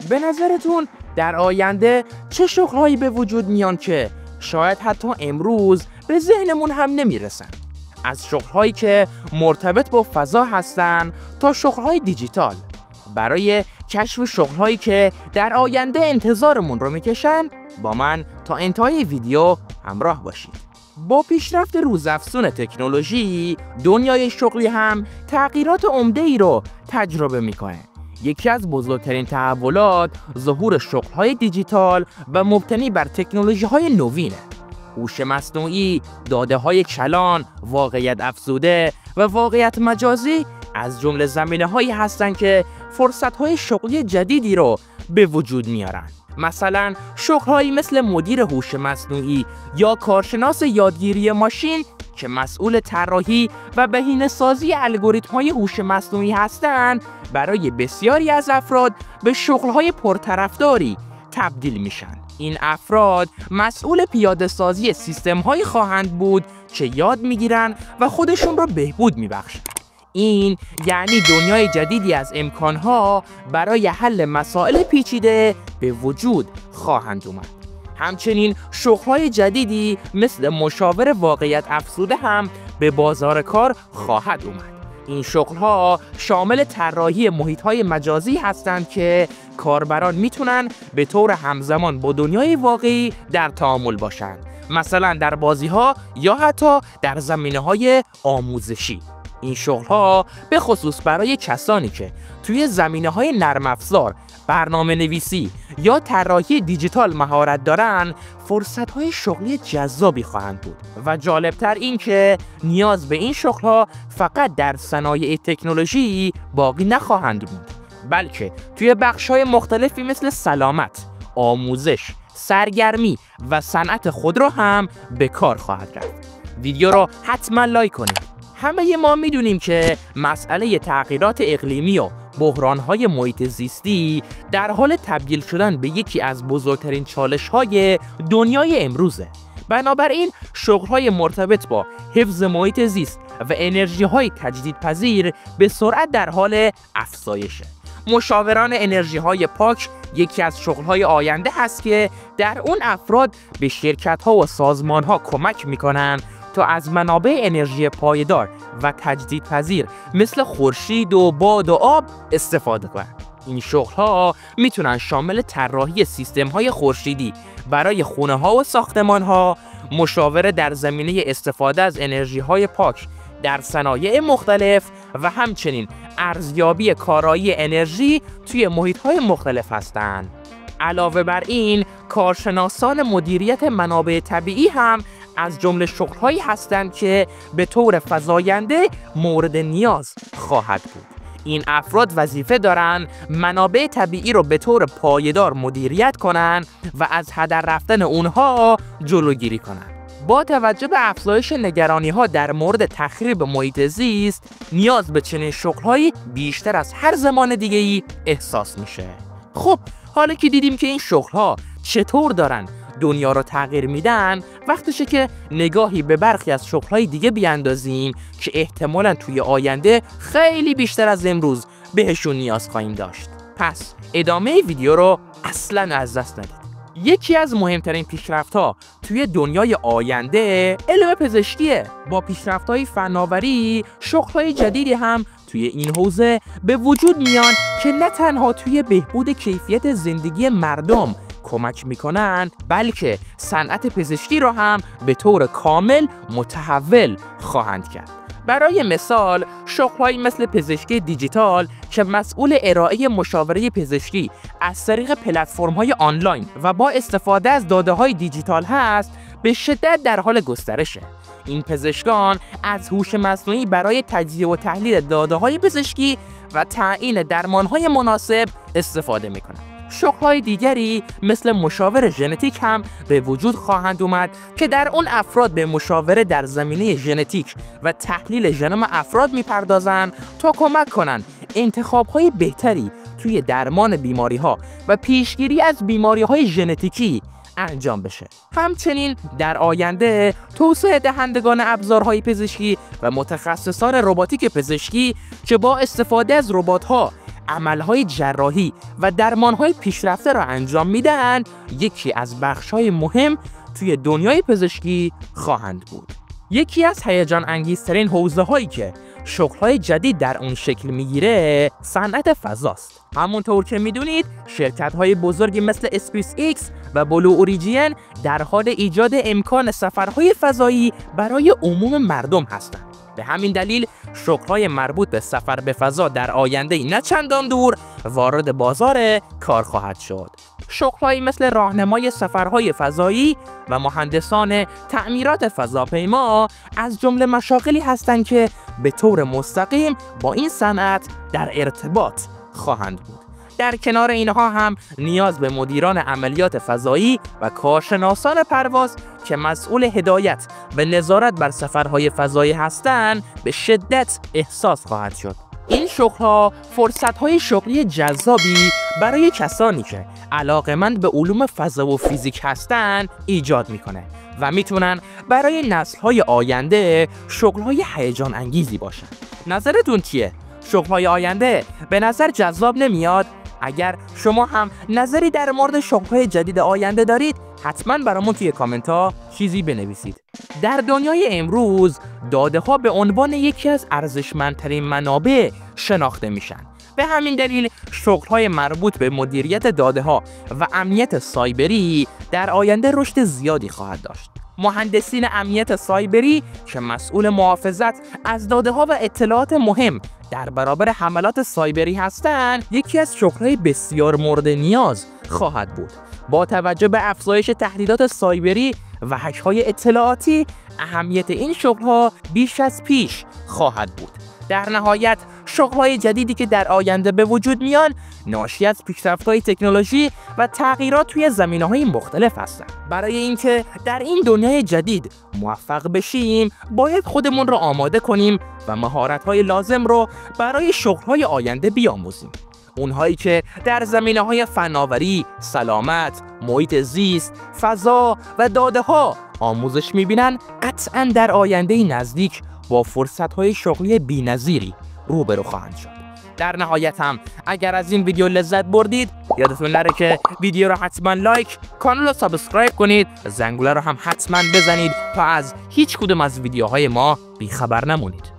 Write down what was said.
به نظرتون در آینده چه شغل‌هایی به وجود میان که شاید حتی امروز به ذهنمون هم نمیرسن؟ از شغل‌هایی که مرتبط با فضا هستن تا شغل‌های دیجیتال. برای کشف شغل‌هایی که در آینده انتظارمون رو میکشن با من تا انتهای ویدیو همراه باشید. با پیشرفت روزافزون تکنولوژی، دنیای شغلی هم تغییرات عمده‌ای رو تجربه میکنه. یکی از بزرگترین تحولات ظهور شغل‌های دیجیتال و مبتنی بر تکنولوژی‌های نوینه. هوش مصنوعی، داده‌های کلان، واقعیت افزوده و واقعیت مجازی از جمله زمینه‌هایی هستند که فرصت‌های شغلی جدیدی رو به وجود میارن. مثلا شغل‌هایی مثل مدیر هوش مصنوعی یا کارشناس یادگیری ماشین که مسئول طراحی و بهینه‌سازی الگوریتم‌های هوش مصنوعی هستند، برای بسیاری از افراد به شغل‌های پرطرفداری تبدیل میشن. این افراد مسئول پیاده‌سازی سیستم‌هایی خواهند بود که یاد میگیرن و خودشون رو بهبود میبخشن. این یعنی دنیای جدیدی از امکانها برای حل مسائل پیچیده به وجود خواهند اومد. همچنین شغل‌های جدیدی مثل مشاور واقعیت افزوده هم به بازار کار خواهد اومد. این شغل‌ها شامل طراحی محیط‌های مجازی هستند که کاربران میتونن به طور همزمان با دنیای واقعی در تعامل باشند، مثلا در بازی‌ها یا حتی در زمینه‌های آموزشی. این شغل‌ها به خصوص برای کسانی که توی زمینه‌های نرم افزار، برنامه نویسی یا طراحی دیجیتال مهارت دارن، فرصت‌های شغلی جذابی خواهند بود و جالبتر این که نیاز به این شغل‌ها فقط در صنایع تکنولوژی باقی نخواهند بود، بلکه توی بخش‌های مختلفی مثل سلامت، آموزش، سرگرمی و صنعت خودرو هم به کار خواهد رفت. ویدیو رو حتما لایک کنید. همه ما میدونیم که مسئله تغییرات اقلیمی و بحران‌های محیط زیستی در حال تبدیل شدن به یکی از بزرگترین چالش‌های دنیای امروزه. بنابراین شغل‌های مرتبط با حفظ محیط زیست و انرژی‌های تجدیدپذیر به سرعت در حال افزایشه. مشاوران انرژی‌های پاک یکی از شغل‌های آینده هست که در اون افراد به شرکت‌ها و سازمان‌ها کمک می‌کنن تا از منابع انرژی پایدار و تجدیدپذیر مثل خورشید و باد و آب استفاده کنند. این شغل‌ها میتونن شامل طراحی سیستم‌های خورشیدی برای خونه‌ها و ساختمان‌ها، مشاوره در زمینه استفاده از انرژی‌های پاک در صنایع مختلف و همچنین ارزیابی کارایی انرژی توی محیط‌های مختلف هستند. علاوه بر این، کارشناسان مدیریت منابع طبیعی هم از جمله شغل‌هایی هستند که به طور فزاینده مورد نیاز خواهد بود. این افراد وظیفه دارن منابع طبیعی رو به طور پایدار مدیریت کنن و از هدر رفتن اونها جلوگیری کنن. با توجه به افزایش نگرانی‌ها در مورد تخریب محیط زیست، نیاز به چنین شغل‌هایی بیشتر از هر زمان دیگه‌ای احساس میشه. خب، حالا که دیدیم که این شغل‌ها چطور دارن دنیا رو تغییر میدن، وقتشه که نگاهی به برخی از شغل‌های دیگه بیاندازیم که احتمالاً توی آینده خیلی بیشتر از امروز بهشون نیاز خواهیم داشت. پس ادامه ویدیو رو اصلاً از دست ندید. یکی از مهمترین پیشرفت‌ها توی دنیای آینده علم پزشکیه. با پیشرفت‌های فناوری، شغل‌های جدیدی هم توی این حوزه به وجود میان که نه تنها توی بهبود کیفیت زندگی مردم کمک میکنن، بلکه صنعت پزشکی رو هم به طور کامل متحول خواهند کرد. برای مثال، شغل‌هایی مثل پزشکی دیجیتال که مسئول ارائه مشاوره پزشکی از طریق پلتفرم‌های آنلاین و با استفاده از داده‌های دیجیتال هست، به شدت در حال گسترشه. این پزشکان از هوش مصنوعی برای تجزیه و تحلیل داده‌های پزشکی و تعیین درمان‌های مناسب استفاده می‌کنند. شغل‌های دیگری مثل مشاور ژنتیک هم به وجود خواهند اومد که در اون افراد به مشاوره در زمینه ژنتیک و تحلیل ژنوم افراد میپردازن تا کمک کنن انتخاب‌های بهتری توی درمان بیماری‌ها و پیشگیری از بیماری‌های ژنتیکی انجام بشه. همچنین در آینده توسعه دهندگان ابزارهای پزشکی و متخصصان رباتیک پزشکی که با استفاده از ربات‌ها عملهای جراحی و درمانهای پیشرفته را انجام میدن یکی از بخشهای مهم توی دنیای پزشکی خواهند بود. یکی از هیجان انگیزترین حوزه‌هایی که شغل‌های جدید در اون شکل میگیره صنعت فضاست. همونطور که میدونید شرکت‌های بزرگی مثل اسپیس ایکس و بلو اوریجین در حال ایجاد امکان سفرهای فضایی برای عموم مردم هستند. به همین دلیل شغل‌های مربوط به سفر به فضا در آینده نه چندان دور وارد بازار کار خواهد شد. شغل‌هایی مثل راهنمای سفرهای فضایی و مهندسان تعمیرات فضاپیما از جمله مشاغلی هستند که به طور مستقیم با این صنعت در ارتباط خواهند بود. در کنار اینها هم نیاز به مدیران عملیات فضایی و کارشناسان پرواز که مسئول هدایت و نظارت بر سفرهای فضایی هستند به شدت احساس خواهد شد. این شغل‌ها فرصت‌های شغلی جذابی برای کسانی که علاقه‌مند به علوم فضا و فیزیک هستند ایجاد می‌کنه و میتونن برای نسل‌های آینده شغل‌های هیجان انگیزی باشن. نظرتون چیه؟ شغل‌های آینده به نظر جذاب نمیاد؟ اگر شما هم نظری در مورد شغل‌های جدید آینده دارید حتما برامون توی کامنت ها چیزی بنویسید. در دنیای امروز داده ها به عنوان یکی از ارزشمندترین منابع شناخته میشن. به همین دلیل شغل‌های مربوط به مدیریت داده ها و امنیت سایبری در آینده رشد زیادی خواهد داشت. مهندسین امنیت سایبری که مسئول محافظت از داده ها و اطلاعات مهم در برابر حملات سایبری هستند یکی از شغل‌های بسیار مورد نیاز خواهد بود. با توجه به افزایش تهدیدات سایبری و هک‌های اطلاعاتی اهمیت این شغل‌ها بیش از پیش خواهد بود. در نهایت شغل‌های جدیدی که در آینده به وجود میان ناشی از پیشرفت‌های تکنولوژی و تغییرات توی زمینه‌های مختلف هستند. برای اینکه در این دنیای جدید موفق بشیم باید خودمون رو آماده کنیم و مهارت‌های لازم رو برای شغل‌های آینده بیاموزیم. اونهایی که در زمینه‌های فناوری، سلامت، محیط زیست، فضا و داده‌ها آموزش می‌بینن قطعاً در آینده نزدیک با فرصت‌های شغلی بی‌نظیری روبرو خواهند شد. در نهایت هم اگر از این ویدیو لذت بردید یادتون نره که ویدیو رو حتما لایک، کانال رو سابسکرایب کنید، زنگوله رو هم حتما بزنید تا از هیچ کدوم از ویدیوهای ما بیخبر نمونید.